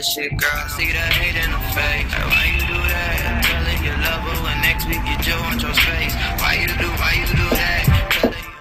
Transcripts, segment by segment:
shit, girl. See the hate in the face. Like, why you do that? Telling your lover when next week you just want your space. Why you do that? Telling you.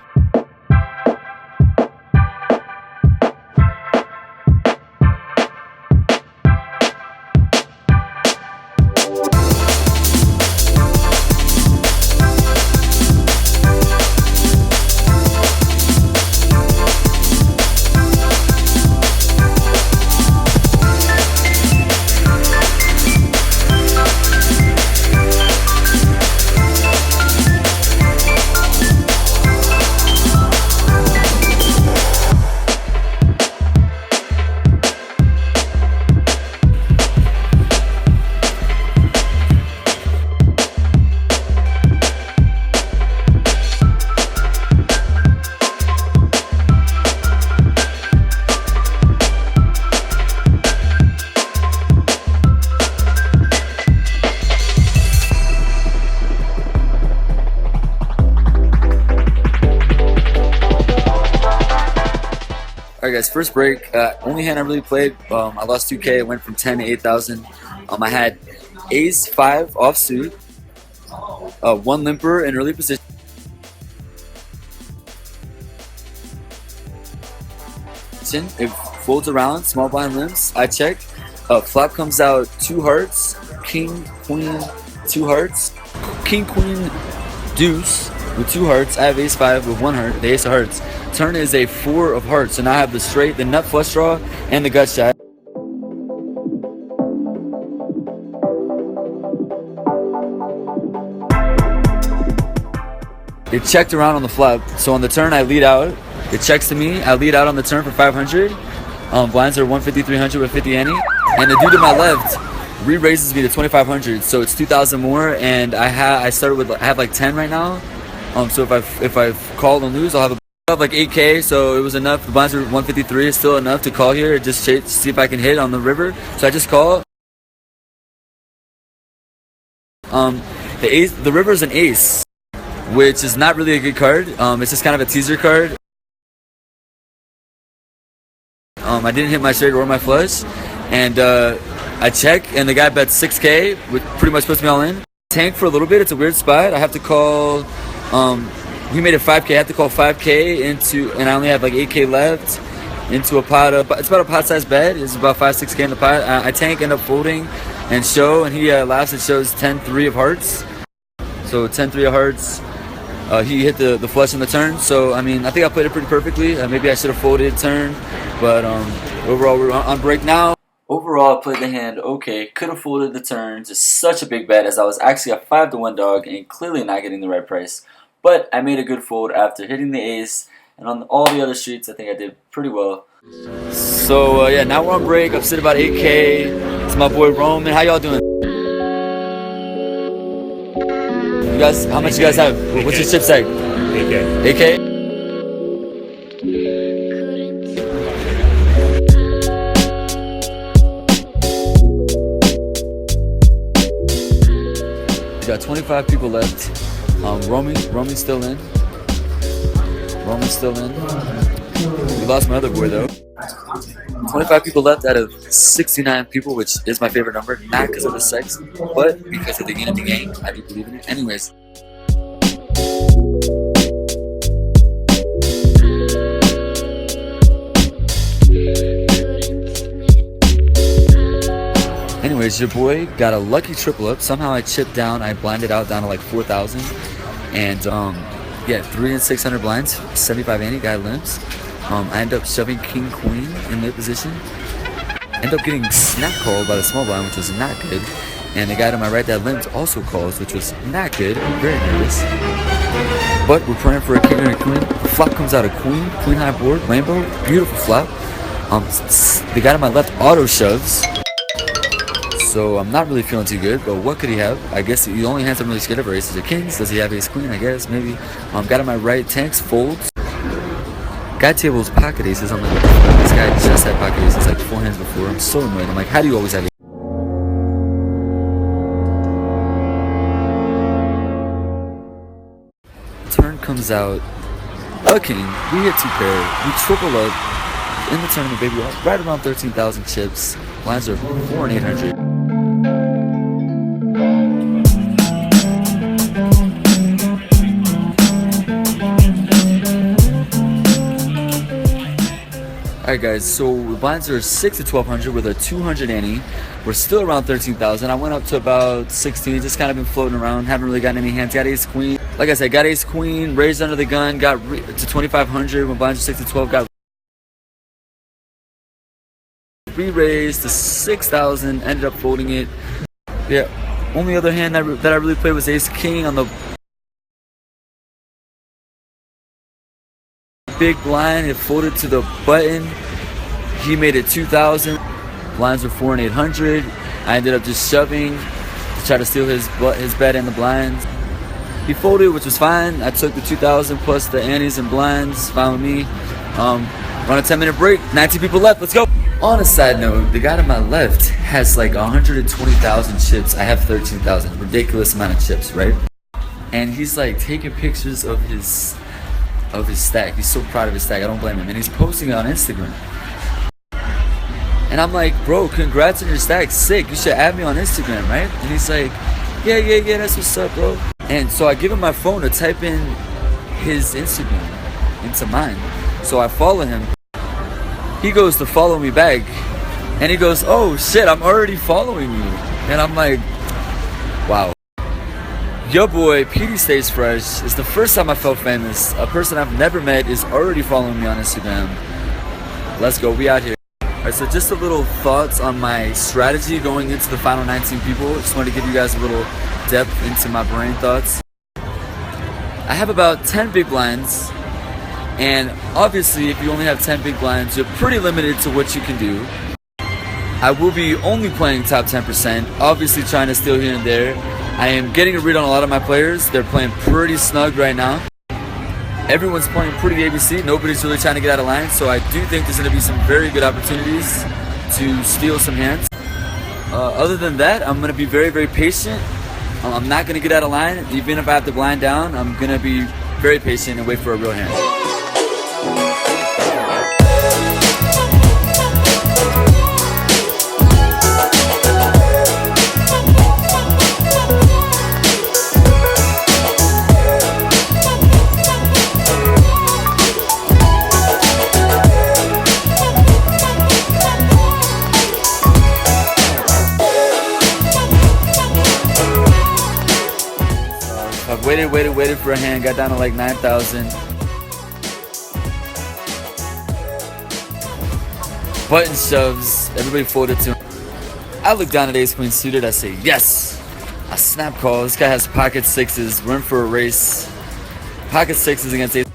Alright guys, first break. Only hand I really played, I lost 2k. It went from 10 to 8,000. I had ace 5 offsuit, 1 limper in early position. It folds around, small blind limps. I check. Flop comes out 2 hearts, king, queen, 2 hearts, king, queen, deuce with 2 hearts. I have ace 5 with 1 heart, the ace of hearts. Turn is a 4 of hearts, so now I have the straight, the nut flush draw, and the gut shot. It checked around on the flop, so on the turn I lead out. It checks to me, I lead out on the turn for 500. Blinds are 150, 300 with 50 ante, and the dude to my left re-raises me to 2,500, so it's 2,000 more, and I have like 10 right now. So if I call and lose, I'll have like 8k, so it was enough. The blinds are 153, it's still enough to call here. Just see if I can hit on the river. So I just call. The river is an ace, which is not really a good card. It's just kind of a teaser card. I didn't hit my straight or my flush, and I check, and the guy bets 6k, which pretty much puts me all in. Tank for a little bit. It's a weird spot. I have to call. He made it 5k. I have to call 5k into, and I only have like 8k left into a pot of. It's about a pot-sized bet. It's about 5-6k in the pot. I tank, end up folding, and show, and he laughs and shows 10-3 of hearts. So 10-3 of hearts. He hit the flush on the turn. So I mean, I think I played it pretty perfectly. Maybe I should have folded turn, but overall we're on break now. Overall, I played the hand okay. Could have folded the turn. Just such a big bet, as I was actually a 5-1 dog and clearly not getting the right price. But I made a good fold after hitting the ace, and on all the other streets, I think I did pretty well. So yeah, now we're on break. I've sit about 8k. It's my boy Roman. How y'all doing? You guys, how much you guys have? What's your chip seg? 8k. 8k? We got 25 people left. Roman's still in. Roman's still in. We lost my other boy though. 25 people left out of 69 people, which is my favorite number. Not because of the sex, but because of the yin and the yang. I do believe in it. Anyways. Anyways, your boy got a lucky triple up. Somehow I chipped down. I blinded out down to like 4,000. And yeah, 3 and 600 blinds, 75 ante, guy limps. I end up shoving king queen in mid position. End up getting snap called by the small blind, which was not good. And the guy to my right that limped also calls, which was not good. I'm very nervous. But we're praying for a king and a queen. The flop comes out a queen high board, rainbow, beautiful flop. The guy to my left auto shoves. So I'm not really feeling too good, but what could he have? I guess the only hands I'm really scared of are aces or kings. Does he have ace queen? I guess, maybe. Guy to my right tanks, folds. Guy tables pocket aces. I'm like, what the fuck? This guy just had pocket aces like 4 hands before. I'm so annoyed. I'm like, how do you always have aces? Turn comes out a king. We hit 2 pair. We triple up. in the tournament, baby. Right around 13,000 chips. Blinds are 4 and 800. Alright guys, so blinds are 6 to 1200 with a 200 ante. We're still around 13,000. I went up to about 16, just kind of been floating around. Haven't really gotten any hands. Got ace queen. Like I said, got ace queen, raised under the gun, got to 2,500 when blinds are 6 to 12. Got re-raised to 6,000, ended up folding it. Yeah, only other hand that I really played was ace king on the big blind. It folded to the button. He made it 2,000. Blinds were 4 and 800. I ended up just shoving to try to steal his bet and the blinds. He folded, which was fine. I took the 2,000 plus the antes and blinds. Fine with me. Run a 10-minute break. 19 people left. Let's go. On a side note, the guy to my left has like 120,000 chips. I have 13,000. Ridiculous amount of chips, right? And he's like taking pictures of his stack. He's so proud of his stack. I don't blame him. And he's posting it on Instagram. And I'm like, bro, congrats on your stack. Sick. You should add me on Instagram, right? And he's like, yeah, that's what's up, bro. And so I give him my phone to type in his Instagram into mine. So I follow him. He goes to follow me back. And he goes, oh shit, I'm already following you. And I'm like, wow. Your boy, PD Stays Fresh. It's the first time I felt famous. A person I've never met is already following me on Instagram. Let's go, we out here. Alright, so just a little thoughts on my strategy going into the final 19 people. Just wanted to give you guys a little depth into my brain thoughts. I have about 10 big blinds. And obviously, if you only have 10 big blinds, you're pretty limited to what you can do. I will be only playing top 10%. Obviously trying to steal here and there. I am getting a read on a lot of my players. They're playing pretty snug right now. Everyone's playing pretty ABC. Nobody's really trying to get out of line. So I do think there's going to be some very good opportunities to steal some hands. Other than that, I'm going to be very, very patient. I'm not going to get out of line. Even if I have the blind down, I'm going to be very patient and wait for a real hand. I've waited for a hand, got down to like 9,000. Button shoves, everybody folded to him. I look down at ace queen suited, I say yes. I snap call, this guy has pocket sixes, we're in for a race. Pocket sixes against ace.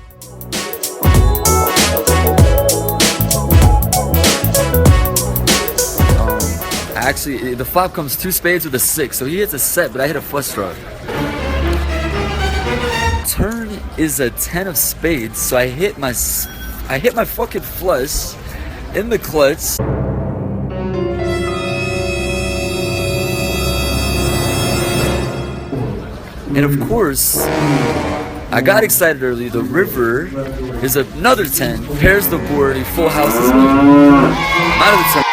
Actually, the flop comes 2 spades with a 6, so he hits a set, but I hit a flush draw. Turn is a 10 of spades, so I hit my fucking flush in the clutch. And of course, I got excited early. The river is another 10, pairs the board, he full houses me. Out of the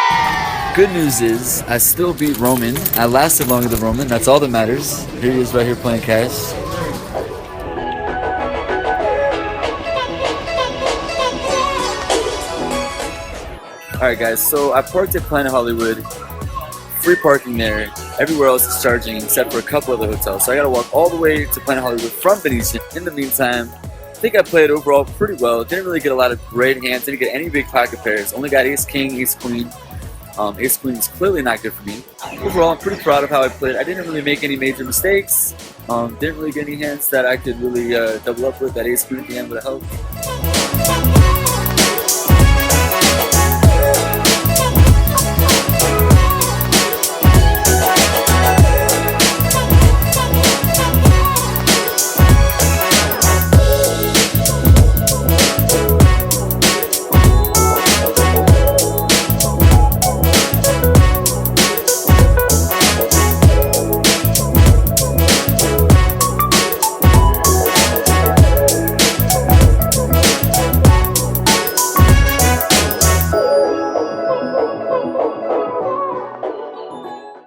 10. Good news is, I still beat Roman. I lasted longer than Roman, that's all that matters. Here he is right here playing cash. Alright guys, so I parked at Planet Hollywood. Free parking there. Everywhere else is charging except for a couple of the hotels. So I gotta walk all the way to Planet Hollywood from Venetian. In the meantime, I think I played overall pretty well. Didn't really get a lot of great hands. Didn't get any big pocket pairs. Only got ace king, ace queen. Ace queen is clearly not good for me. Overall, I'm pretty proud of how I played. I didn't really make any major mistakes. Didn't really get any hands that I could really double up with. That ace queen at the end would have helped.